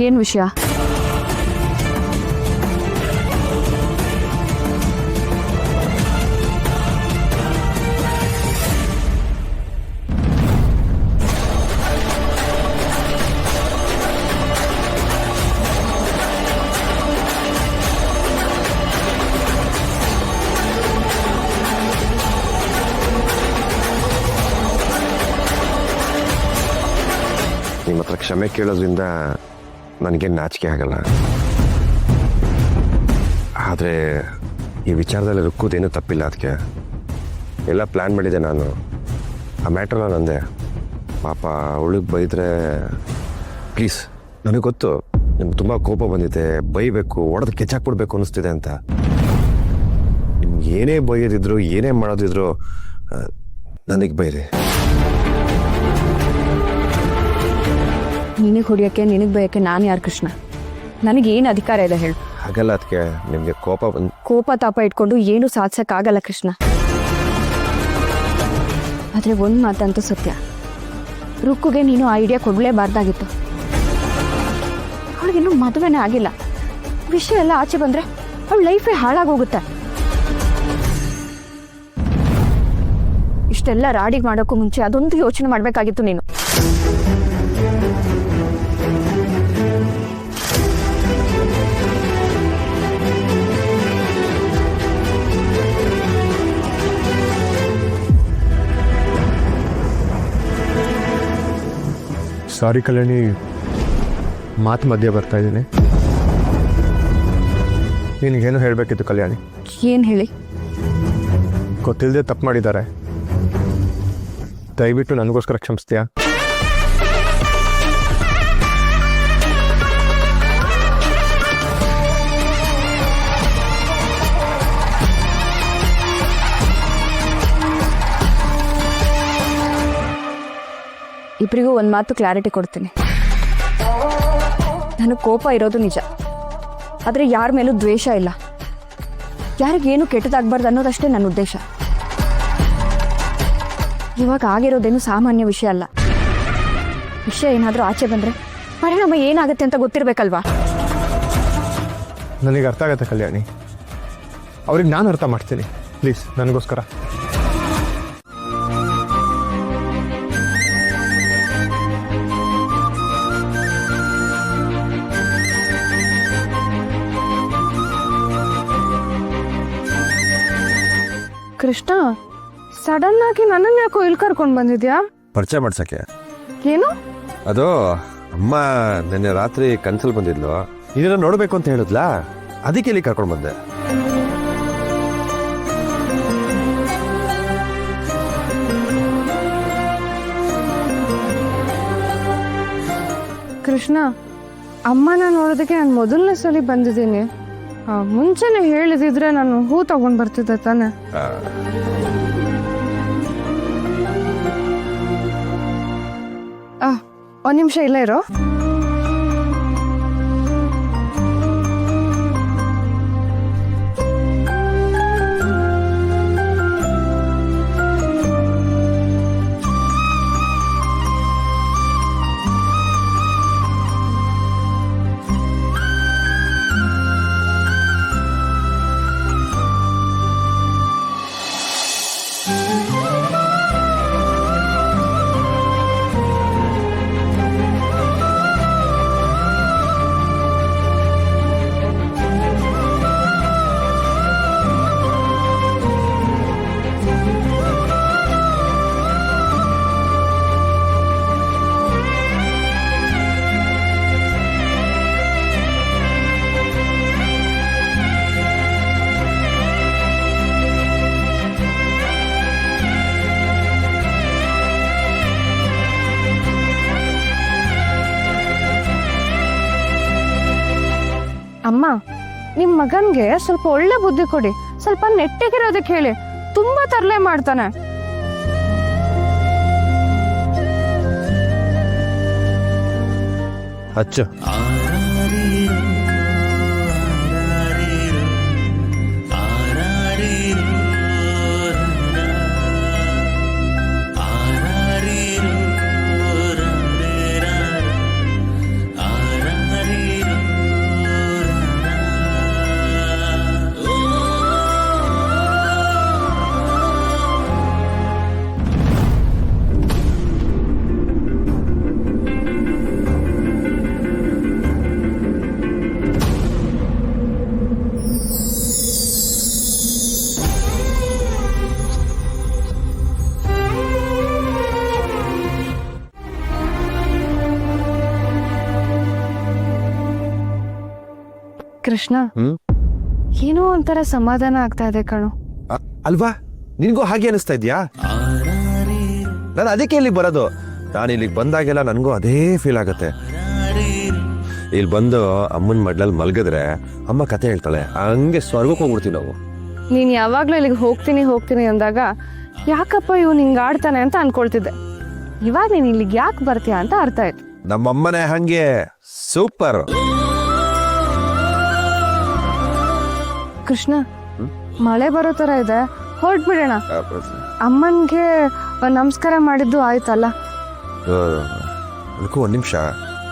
ಏನು ವಿಷಯ? ನಿಮ್ಮ ಹತ್ರ ಕ್ಷಮೆ ಕೇಳೋದ್ರಿಂದ ನನಗೆ ನಾಚಿಕೆ ಆಗಲ್ಲ. ಆದರೆ ಈ ವಿಚಾರದಲ್ಲಿ ರುಕ್ಕುದೇನು ತಪ್ಪಿಲ್ಲ. ಅದಕ್ಕೆ ಎಲ್ಲ ಪ್ಲ್ಯಾನ್ ಮಾಡಿದೆ ನಾನು. ಆ ಮ್ಯಾಟ್ರಲ್ಲ ನಂದೆ. ಪಾಪ ಅವಳಿಗೆ ಬೈದರೆ ಪ್ಲೀಸ್, ನನಗೆ ಗೊತ್ತು ನಿಮ್ಗೆ ತುಂಬ ಕೋಪ ಬಂದಿದೆ, ಬೈಬೇಕು, ಒಡೆದು ಕೆಚ್ಚಾಕ್ಬಿಡ್ಬೇಕು ಅನ್ನಿಸ್ತಿದೆ ಅಂತ. ನಿಮ್ಗೆ ಏನೇ ಬೈಯೋದಿದ್ರು ಏನೇ ಮಾಡೋದಿದ್ರು ನನಗೆ ಬೈರಿ. ನಿನಗೆ ಹೊಡಿಯೋಕ್ಕೆ ನಿನಗೆ ಬೈಯೋಕ್ಕೆ ನಾನು ಯಾರು ಕೃಷ್ಣ? ನನಗೇನು ಅಧಿಕಾರ ಇದೆ ಹೇಳು? ಹಾಗಲ್ಲ ಅದಕ್ಕೆ, ನಿಮಗೆ ಕೋಪ ತಾಪ ಇಟ್ಕೊಂಡು ಏನೂ ಸಾಧಿಸೋಕ್ಕಾಗಲ್ಲ ಕೃಷ್ಣ. ಆದರೆ ಒಂದು ಮಾತಂತೂ ಸತ್ಯ, ರುಕ್ಕುಗೆ ನೀನು ಆ ಐಡಿಯಾ ಕೊಡಲೇಬಾರ್ದಾಗಿತ್ತು. ಅವಳಿಗಿನ್ನೂ ಮದುವೆನೇ ಆಗಿಲ್ಲ. ವಿಷಯ ಎಲ್ಲ ಆಚೆ ಬಂದರೆ ಅವಳ ಲೈಫೇ ಹಾಳಾಗೋಗುತ್ತೆ. ಇಷ್ಟೆಲ್ಲ ರಾಡಿಗೆ ಮಾಡೋಕ್ಕೂ ಮುಂಚೆ ಅದೊಂದು ಯೋಚನೆ ಮಾಡಬೇಕಾಗಿತ್ತು ನೀನು. ಸಾರಿ ಕಲ್ಯಾಣಿ, ಮಾತು ಮಧ್ಯೆ ಬರ್ತಾ ಇದ್ದೀನಿ. ನಿನಗೇನು ಹೇಳಬೇಕಿತ್ತು ಕಲ್ಯಾಣಿ? ಏನು ಹೇಳಿ? ಗೊತ್ತಿಲ್ಲದೆ ತಪ್ಪು ಮಾಡಿದ್ದಾರೆ, ದಯವಿಟ್ಟು ನನಗೋಸ್ಕರ ಕ್ಷಮಿಸ್ತೀಯಾ? ಇಬ್ಬರಿಗೂ ಒಂದು ಮಾತು ಕ್ಲಾರಿಟಿ ಕೊಡ್ತೀನಿ. ನನಗೆ ಕೋಪ ಇರೋದು ನಿಜ, ಆದರೆ ಯಾರ ಮೇಲೂ ದ್ವೇಷ ಇಲ್ಲ. ಯಾರಿಗೇನು ಕೆಟ್ಟದಾಗಬಾರ್ದು ಅನ್ನೋದಷ್ಟೇ ನನ್ನ ಉದ್ದೇಶ. ಇವಾಗ ಆಗಿರೋದೇನು ಸಾಮಾನ್ಯ ವಿಷಯ ಅಲ್ಲ. ವಿಷಯ ಏನಾದರೂ ಆಚೆ ಬಂದರೆ ಪರಿಣಾಮ ಏನಾಗುತ್ತೆ ಅಂತ ಗೊತ್ತಿರಬೇಕಲ್ವಾ? ನನಗೆ ಅರ್ಥ ಆಗುತ್ತೆ ಕಲ್ಯಾಣಿ, ಅವ್ರಿಗೆ ನಾನು ಅರ್ಥ ಮಾಡ್ತೀನಿ. ಪ್ಲೀಸ್ ನನಗೋಸ್ಕರ. ಕೃಷ್ಣ, ಸಡನ್ ಆಗಿ ನನ್ನನ್ನು ಯಾಕೋ ಇಲ್ಲಿ ಕರ್ಕೊಂಡು ಬಂದಿದ್ಯಾ? ಪರಿಚಯ ಮಾಡ್ಸಕ್ಕೆ. ಏನು? ಅದು ಅಮ್ಮ ನಿನ್ನೆ ರಾತ್ರಿ ಕನ್ಸಲ್ ಬಂದಿದ್ಲು, ನೀನೇನೋ ನೋಡಬೇಕು ಅಂತ ಹೇಳಿದ್ಲಾ, ಅದಕ್ಕೆ ಇಲ್ಲಿ ಕರ್ಕೊಂಡು ಬಂದೆ. ಕೃಷ್ಣ, ಅಮ್ಮನ ನೋಡೋದಕ್ಕೆ ನಾನು ಮೊದಲನೇ ಸಲ ಬಂದಿದ್ದೀನಿ. ಮುಂಚೆನೆ ಹೇಳಿದಿದ್ರೆ ನಾನು ಹೂ ತಗೊಂಡ್ ಬರ್ತಿದ್ದೆ ತಾನೆ. ಒಂದ್ ನಿಮಿಷ ಇಲ್ಲ ಇರೋ. ಅಮ್ಮ, ನಿಮ್ ಮಗನ್ಗೆ ಸ್ವಲ್ಪ ಒಳ್ಳೆ ಬುದ್ಧಿ ಕೊಡಿ. ಸ್ವಲ್ಪ ನೆಟ್ಟಿಗಿರೋದಕ್ಕೆ ಹೇಳಿ. ತುಂಬಾ ತರಲೆ ಮಾಡ್ತಾನೆ. ಹಚ್ಚು. ಕೃಷ್ಣ ಹ್ಮ್ ಏನೋ ಒಂಥರ ಸಮಾಧಾನ ಆಗ್ತಾ ಇದೆ ಕಣು. ಅಲ್ವಾ ನಿನಗೂ ಹಾಗೆ ಅನಿಸ್ತಾ ಇದೆಯಾ? ನಾನು ಅದಕ್ಕೆ ಇಲ್ಲಿಗೆ ಬರೋದು. ನಾನು ಇಲ್ಲಿಗೆ ಬಂದಾಗೆಲ್ಲ ನನಗೂ ಅದೇ ಫೀಲ್ ಆಗುತ್ತೆ. ಇಲ್ಲಿ ಬಂದು ಅಮ್ಮನ ಮಡ್ಲಲ್ಲಿ ಮಲಗಿದ್ರೆ ಅಮ್ಮ ಕತೆ ಹೇಳ್ತಾಳೆ, ಹಂಗೆ ಸ್ವರ್ಗಕ್ಕೆ ಹೋಗ್ಬಿಡ್ತೀವಿ ನಾವು. ನೀನ್ ಯಾವಾಗ್ಲೂ ಇಲ್ಲಿಗೆ ಹೋಗ್ತೀನಿ ಅಂದಾಗ ಯಾಕಪ್ಪ ಇವ್ನು ಹಿಂಗ್ ಆಡ್ತಾನೆ ಅಂತ ಅನ್ಕೊಳ್ತಿದ್ದೆ. ಇವಾಗ ನೀನ್ ಇಲ್ಲಿಗೆ ಯಾಕೆ ಬರ್ತೀಯ ಅಂತ ಅರ್ಥ ಆಯ್ತು. ನಮ್ಮಮ್ಮನೇ ಹಂಗೆ ಸೂಪರ್. ಕೃಷ್ಣ ಮಳೆ ಬರೋ ತರ ಇದೆ, ಹೊರಟ್ಬಿಡೋಣ. ಅಮ್ಮನ್ಗೆ ನಮಸ್ಕಾರ ಮಾಡಿದ್ದು ಆಯ್ತಲ್ಲ. ಅದಕ್ಕೂ ಒಂದು ನಿಮಿಷ,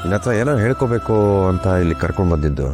ನಿನ್ನ ಹತ್ರ ಏನೋ ಹೇಳ್ಕೋಬೇಕು ಅಂತ ಇಲ್ಲಿ ಕರ್ಕೊಂಡು ಬಂದಿದ್ದು.